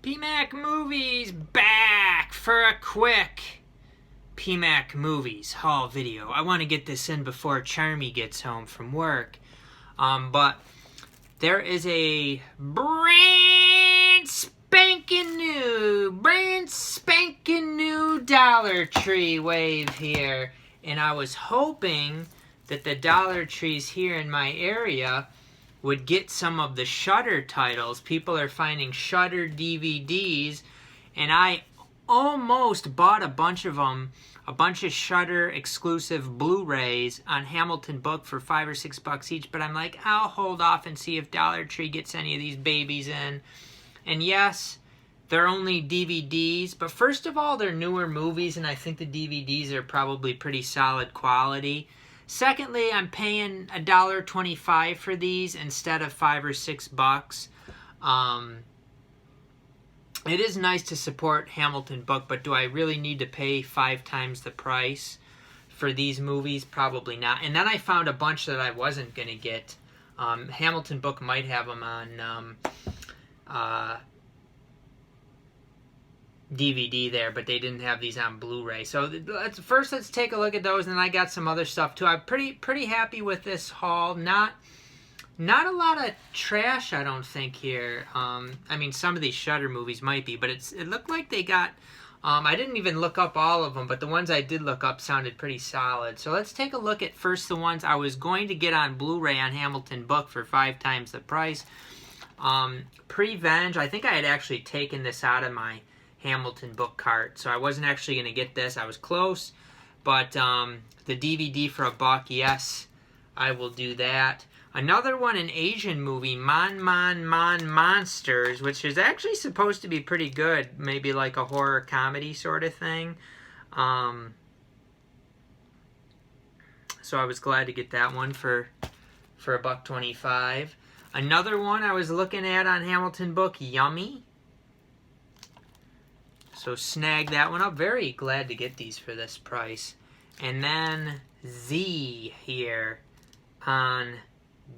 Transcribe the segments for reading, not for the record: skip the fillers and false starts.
PMAC Movies back for a quick PMAC Movies haul video. I want to get this in before Charmy gets home from work. But there is a brand spanking new Dollar Tree wave here. And I was hoping that the Dollar Trees here in my area would get some of the Shudder titles. People are finding Shudder DVDs, and I almost bought a bunch of them, a bunch of Shudder exclusive Blu-rays on Hamilton Book for $5 or $6 each, but I'm like, I'll hold off and see if Dollar Tree gets any of these babies in. And yes, they're only DVDs, but first of all, they're newer movies, and I think the DVDs are probably pretty solid quality. Secondly, I'm paying $1.25 for these instead of $5 or $6. It is nice to support Hamilton Book, but do I really need to pay 5 times the price for these movies? Probably not. And then I found a bunch that I wasn't going to get. Hamilton Book might have them on DVD there, but they didn't have these on Blu-ray. So let's take a look at those, and then I got some other stuff too. I'm pretty happy with this haul. Not a lot of trash, I don't think, here. I mean, some of these Shudder movies might be, but it looked like they got. I didn't even look up all of them, but the ones I did look up sounded pretty solid. So let's take a look at first the ones I was going to get on Blu-ray on Hamilton Book for 5 times the price. Prevenge. I think I had actually taken this out of my Hamilton Book cart, so I wasn't actually going to get this. I was close, but the DVD for $1, yes, I will do that. Another one, an Asian movie, Mon Monsters, which is actually supposed to be pretty good, maybe like a horror comedy sort of thing. So I was glad to get that one for $1.25. Another one I was looking at on Hamilton Book, Yummy. So snag that one up. Very glad to get these for this price. And then Z here on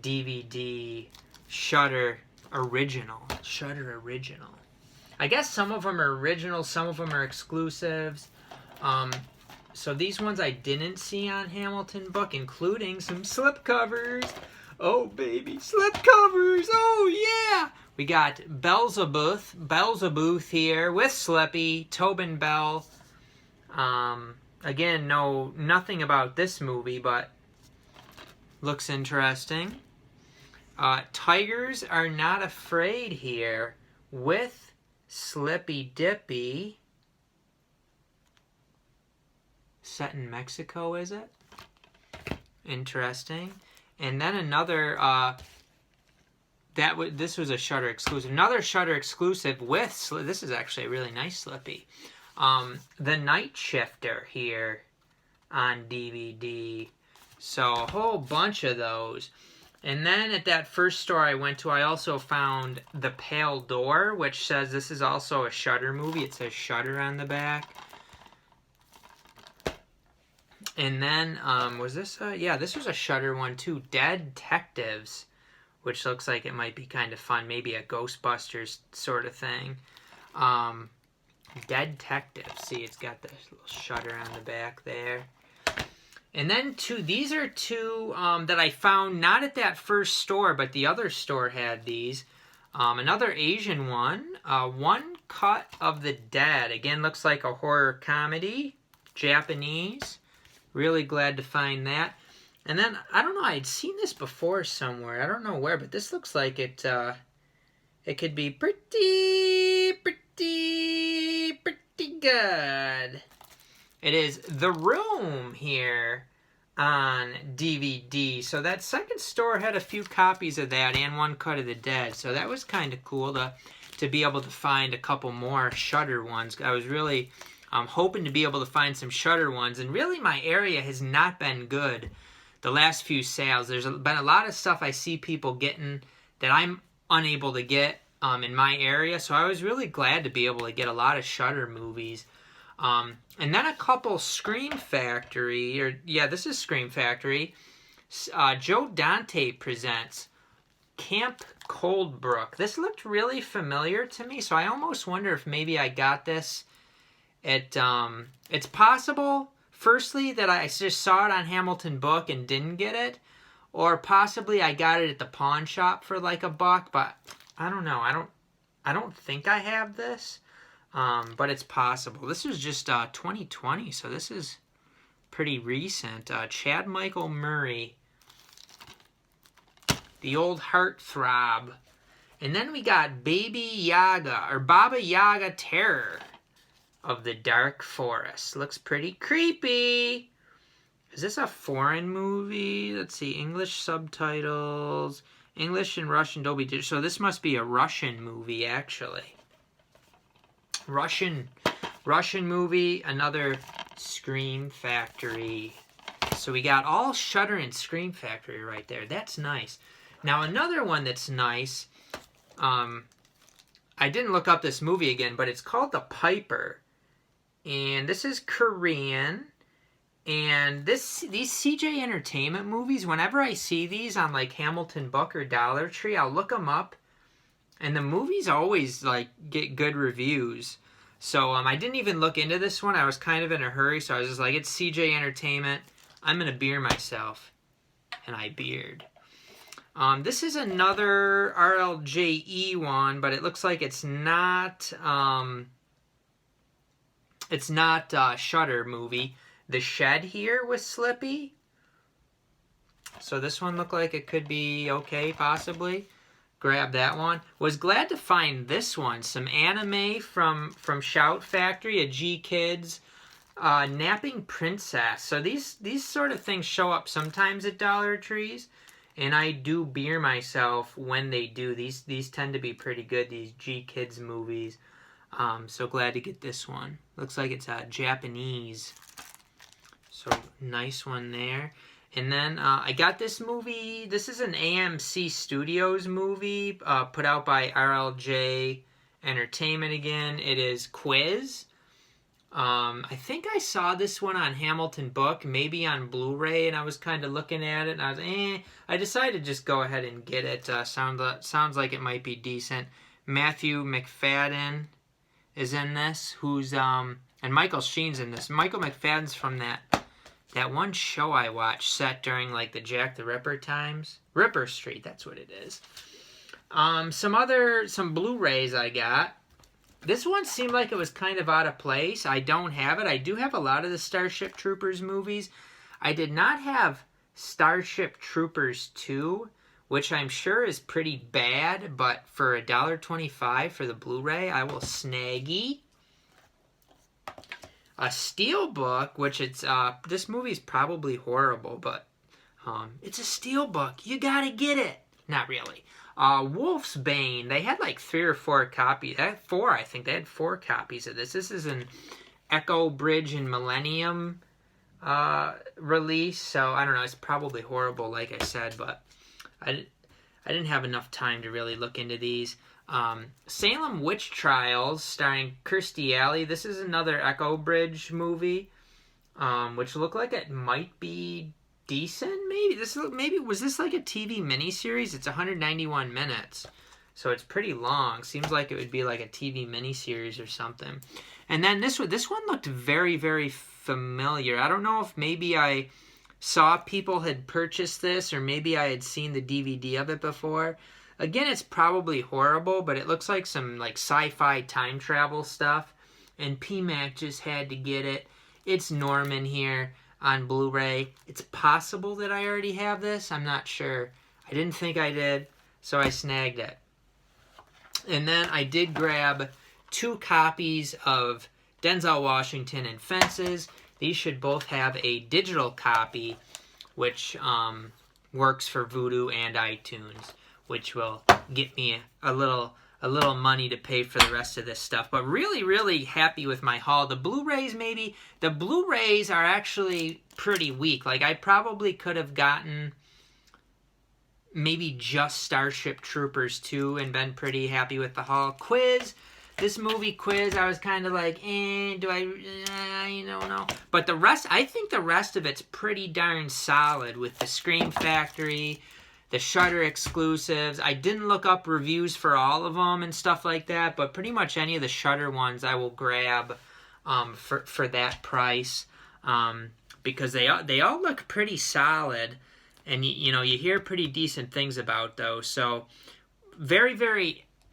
DVD, Shudder Original. Shudder Original. I guess some of them are original, some of them are exclusives. So these ones I didn't see on Hamilton Book, including some slipcovers. Oh baby, slipcovers! Oh yeah! We got Beelzebooth here with Slippy, Tobin Bell. Again, nothing about this movie, but looks interesting. Tigers Are Not Afraid here with Slippy Dippy. Set in Mexico, is it? Interesting. And then another, this was a Shudder exclusive. Another Shudder exclusive with, this is actually a really nice Slippy. The Night Shifter here on DVD. So a whole bunch of those. And then at that first store I went to, I also found The Pale Door, which says this is also a Shudder movie. It says Shudder on the back. And then, was this yeah, this was a Shudder one too. Dead Detectives, which looks like it might be kind of fun. Maybe a Ghostbusters sort of thing. Dead Detectives. See, it's got the little Shudder on the back there. And then these are two that I found not at that first store, but the other store had these. Another Asian one. One Cut of the Dead. Again, looks like a horror comedy. Japanese. Really glad to find that. And then, I don't know, I'd seen this before somewhere. I don't know where, but this looks like it could be pretty good. It is The Room here on DVD. So that second store had a few copies of that and One Cut of the Dead. So that was kind of cool to be able to find a couple more Shudder ones. I was really hoping to be able to find some Shudder ones. And really my area has not been good the last few sales. There's been a lot of stuff I see people getting that I'm unable to get in my area. So I was really glad to be able to get a lot of Shudder movies. And then a couple Scream Factory, this is Scream Factory. Joe Dante Presents Camp Coldbrook. This looked really familiar to me, so I almost wonder if maybe I got this at, it's possible, firstly, that I just saw it on Hamilton Book and didn't get it, or possibly I got it at the pawn shop for like $1, but I don't know. I don't think I have this, but it's possible. This is just 2020, so this is pretty recent. Chad Michael Murray, the old heartthrob. And then we got Baby Yaga, or Baba Yaga Terror of the Dark Forest. Looks pretty creepy. Is this a foreign movie? Let's see, English subtitles, English and Russian Dolby Digital. So this must be a Russian movie, actually. Russian movie, another Scream Factory. So we got all Shudder and Scream Factory right there. That's nice. Now another one that's nice, I didn't look up this movie again, but it's called The Piper. And this is Korean. And these CJ Entertainment movies, whenever I see these on like Hamilton Book or Dollar Tree, I'll look them up. And the movies always like get good reviews. So I didn't even look into this one. I was kind of in a hurry, so I was just like, it's CJ Entertainment. I'm going to beer myself. And I beered. This is another RLJE one, but it looks like it's not Shudder movie. The Shed here with Slippy. So this one looked like it could be okay, possibly. Grab that one. Was glad to find this one. Some anime from Shout Factory, a G Kids. Napping Princess. So these sort of things show up sometimes at Dollar Trees. And I do beer myself when they do. These tend to be pretty good, these G Kids movies. So glad to get this one. Looks like it's Japanese. So nice one there. And then I got this movie. This is an AMC Studios movie put out by RLJ Entertainment again. It is Quiz. I think I saw this one on Hamilton Book, maybe on Blu-ray, and I was kind of looking at it, and I was, I decided to just go ahead and get it. Sounds like it might be decent. Matthew McFadden is in this, and Michael Sheen's in this. Michael McFadden's from that one show I watched set during like the Jack the Ripper times. Ripper Street, that's what it is. Some Blu-rays I got. This one seemed like it was kind of out of place. I don't have it. I do have a lot of the Starship Troopers movies. I did not have Starship Troopers 2, which I'm sure is pretty bad, but for $1.25 for the Blu-ray, I will snaggy. A Steelbook, which it's, this movie's probably horrible, but it's a Steelbook. You gotta get it. Not really. Wolf's Bane. They had like 3 or 4 copies. I think. They had 4 copies of this. This is an Echo Bridge and Millennium release. So, I don't know. It's probably horrible, like I said. But I didn't have enough time to really look into these. Salem Witch Trials, starring Kirstie Alley. This is another Echo Bridge movie, which looked like it might be decent. Maybe was this like a TV miniseries? It's 191 minutes, so it's pretty long. Seems like it would be like a TV miniseries or something. And then this one looked very, very familiar. I don't know if maybe I saw people had purchased this, or maybe I had seen the DVD of it before. Again, it's probably horrible, but it looks like some like sci-fi time travel stuff. And PMAC just had to get it. It's Norman here on Blu-ray. It's possible that I already have this. I'm not sure. I didn't think I did, so I snagged it. And then I did grab 2 copies of Denzel Washington and Fences. These should both have a digital copy, which works for Vudu and iTunes, which will get me a little money to pay for the rest of this stuff. But really, really happy with my haul. The Blu-rays the Blu-rays are actually pretty weak. Like, I probably could have gotten maybe just Starship Troopers 2 and been pretty happy with the haul. Quiz. This movie Quiz, I was kind of like, do I don't know. But I think the rest of it's pretty darn solid with the Scream Factory, the Shudder exclusives. I didn't look up reviews for all of them and stuff like that, but pretty much any of the Shudder ones I will grab for that price, because they all look pretty solid, and you hear pretty decent things about those. So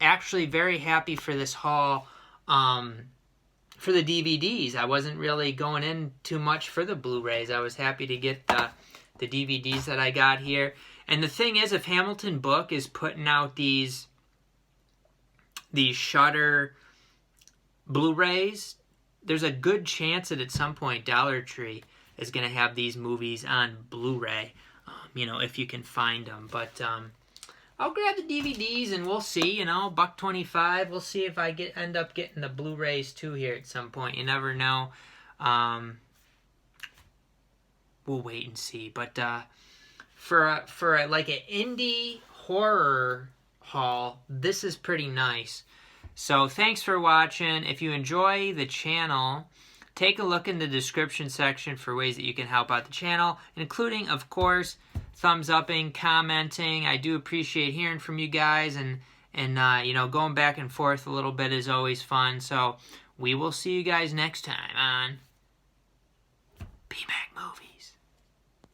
actually very happy for this haul. For the DVDs, I wasn't really going in too much for the Blu-rays. I was happy to get the DVDs that I got here. And the thing is, if Hamilton Book is putting out these Shudder Blu-rays, there's a good chance that at some point Dollar Tree is going to have these movies on Blu-ray, if you can find them. But I'll grab the DVDs and we'll see, $1.25. We'll see if I end up getting the Blu-rays too here at some point. You never know. We'll wait and see. But for like an indie horror haul, this is pretty nice. So thanks for watching. If you enjoy the channel, take a look in the description section for ways that you can help out the channel, including, of course, thumbs upping, commenting. I do appreciate hearing from you guys, and going back and forth a little bit is always fun. So we will see you guys next time on BMAC Movie.